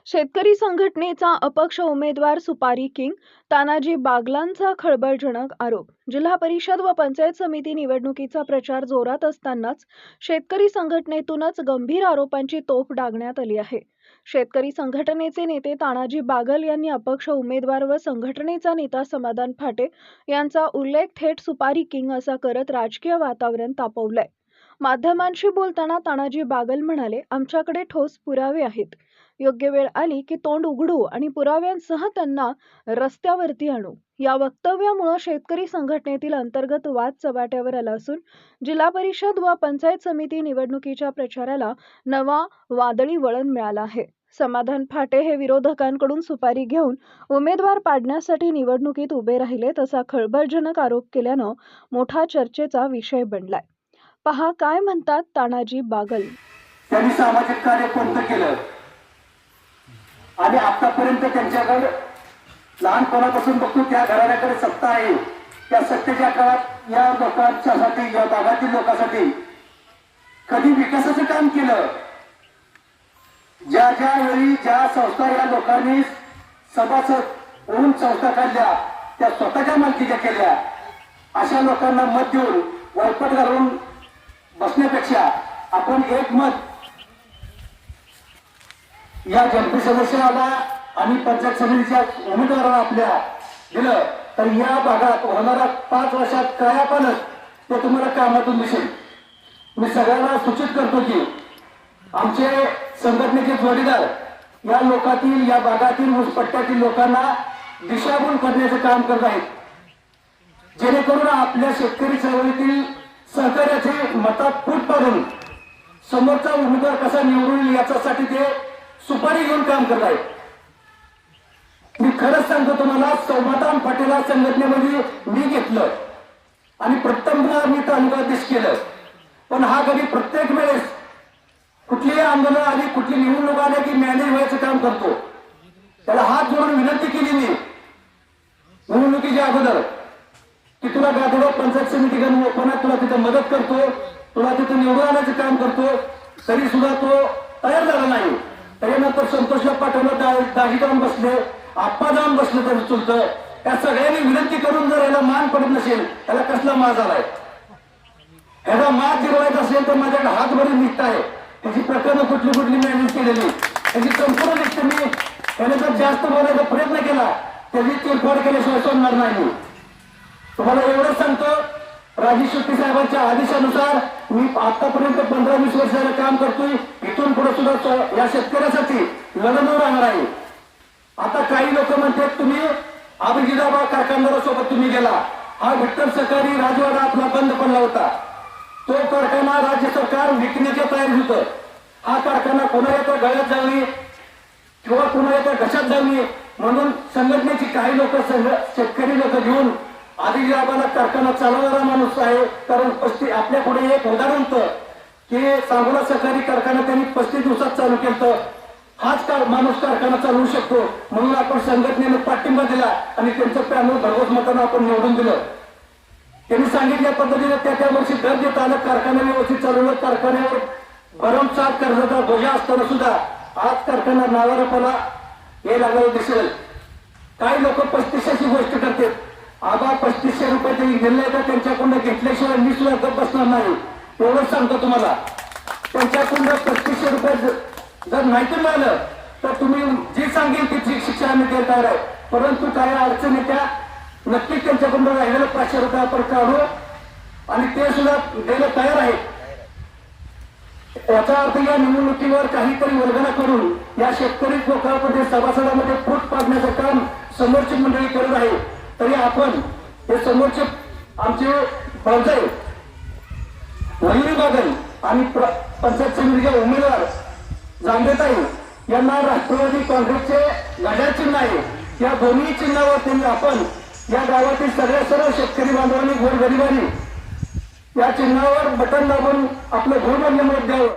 शेतकरी संघटनेचा अपक्ष उमेदवार सुपारी किंग, तानाजी बागलांचा खळबळजनक आरोप. जिल्हा परिषद व पंचायत समिती निवडणुकीचा प्रचार जोरात असतानाच शेतकरी संघटनेतूनच गंभीर आरोपांची तोफ डागण्यात आली आहे. शेतकरी संघटनेचे नेते तानाजी बागल यांनी अपक्ष उमेदवार व संघटनेचा नेता समाधान फाटे यांचा उल्लेख थेट सुपारी किंग असा करत राजकीय वातावरण तापवलंय. माध्यमांशी बोलताना तानाजी बागल म्हणाले, आमच्याकडे ठोस पुरावे आहेत. योग्य वेळ आली की तोंड उघडू आणि पुराव्यांसह त्यांना रस्त्यावरती आणू. या वक्तव्यामुळे शेतकरी संघटनेतील अंतर्गत वाद चव्हाट्यावर आला असून जिल्हा परिषद व पंचायत समिती निवडणुकीच्या प्रचाराला नवा वादळी वळण मिळालं आहे. समाधान फाटे हे विरोधकांकडून सुपारी घेऊन उमेदवार पाडण्यासाठी निवडणुकीत उभे राहिले तसा खळबळजनक आरोप केल्यानं मोठा चर्चेचा विषय बनलाय. पहा काय म्हणतात तानाजी बागल. त्यांनी सामाजिक कार्य कोणतं केलं आणि आतापर्यंत त्यांच्याकडे लहानपणापासून बघतो त्या घराण्याकडे सत्ता आहे. त्या सत्तेच्या काळात या लोकांच्यासाठी या भागातील लोकांसाठी कधी विकासाचं काम केलं? ज्या ज्या वेळी ज्या संस्था या लोकांनी सभासद होऊन संस्था काढल्या त्या स्वतःच्या मालकीच्या केल्या. अशा लोकांना मत देऊन वळपट घालून बसण्यापेक्षा आपण एक मत या जनते सदस्याला आणि पंचायत समितीच्या उमेदवाराला आपल्या दिलं तर या भागात होणाऱ्या 5 वर्षात काय आपणच ते तुम्हाला कामातून दिसेल. मी सगळ्यांना सूचित करतो की आमचे संघटनेचे जोडीदार या लोकातील या भागातील ऊसपट्ट्यातील लोकांना दिशाभूल करण्याचं काम करत आहेत, जेणेकरून आपल्या शेतकरी चळवळीतील सहकार्याचे मतात फूट पाडून समोरचा उमेदवार कसा निवडून येईल याच्यासाठी ते सुपारी घेऊन काम करत आहेत. मी खरंच सांगतो तुम्हाला, समाधान फाटेला संघटनेमध्ये मी घेतलं आणि प्रथम मी तालुकाध्यक्ष केलं. पण हा कधी प्रत्येक वेळेस कुठलीही आंदोलन आली कुठली निवडणूक आली की मॅनेज व्हायचं काम करतो. त्याला हात जोडून विनंती केली मी निवडणुकीच्या अगोदर की तुला गादोडा पंचायत समिती गणपणा तुला तिथं मदत करतो, तुला तिथं निवडून आणायचं काम करतो. तरी सुद्धा तो तयार झाला नाही. त्याच्यानंतर संतोषला पाठवलं, दाजी जाऊन बसले, आप्पा जाऊन बसले तरी चुलतं. त्या सगळ्यांनी विनंती करून जर याला मान पडत नसेल त्याला कसला माज आलाय? ह्याचा माज जिरवायचा असेल तर माझ्याकडे हात भरून निघत आहे. त्याची प्रकरणं कुठली कुठली मॅनेज केलेली त्याची संपूर्ण लिस्ट मी त्याने जर जास्त बोलायचा प्रयत्न केला त्याची चिरफाड केल्याशिवाय सोडणार नाही. तुम्हाला एवढंच सांगतो, राजेश शेट्टी साहेबांच्या आदेशानुसार मी आतापर्यंत 15-20 वर्षाचं काम करतोय. इथून पुढे सुद्धा या शेतकऱ्यासाठी लढवून राहणार आहे. आता काही लोक म्हणतात तुम्ही अभिजिताबा कारखानदारासोबत तुम्ही गेला. हा विठ्ठल सहकारी राजवाडा आपला बंद पडला होता. तो कारखाना राज्य सरकार विकण्याच्या तयारीत होतं. हा कारखाना कोणाच्या गळ्यात जावी किंवा कोणाच्या घशात जावी म्हणून संघटनेची काही लोक शेतकरी लोक घेऊन आदिलाबाला कारखाना चालवणारा माणूस आहे. कारण आपल्या पुढे एक उदाहरण होतं की सांगोला सहकारी कारखाना त्यांनी 35 दिवसात चालू केलं. हाच माणूस कारखाना चालवू शकतो म्हणून आपण संघटनेने पाठिंबा दिला आणि त्यांचं पॅनल भरघोस मतानं आपण निवडून दिलं. त्यांनी सांगितल्या पद्धतीने त्या वर्षी दर देत आलं, कारखाना व्यवस्थित चालवलं. कारखान्यावर भरमसाठ कर्जाचा बोजा असताना सुद्धा आज कारखाना नावारपाला हे लागलं दिसेल. काही लोक 3500ची गोष्ट करतात. आबा 3500 रुपये तरी दिले तर त्यांच्याकडून घेतल्याशिवाय मी सुद्धा गप्प बसणार नाही. एवढंच सांगतो तुम्हाला, त्यांच्याकडून 3500 रुपये जर नाही मिळालं तर तुम्ही जी सांगेल तिची शिक्षा आम्ही देत आहे. परंतु काही अडचणी त्या नक्कीच त्यांच्याकडून राहिलेलं 500 रुपये आपण काढू आणि ते सुद्धा द्यायला तयार आहे. याचा अर्थ या निवडणुकीवर काहीतरी वल्गना करून या शेतकरी लोकांमध्ये सभासदांमध्ये फूट पाडण्याचं काम समोरची मंडळी करत आहे. तरी आपण हे समोरचे आमचे फौजाई वहिनी बागल आणि पंचायत समितीचे उमेदवार जांभेताई यांना राष्ट्रवादी काँग्रेसचे घड्याळ चिन्ह आहे. या दोन्ही चिन्हावर त्यांनी आपण या गावातील सर्व शेतकरी बांधवांनी गोरगरिबांनी या चिन्हावर बटन दाबून आपलं घोर मत द्यावं.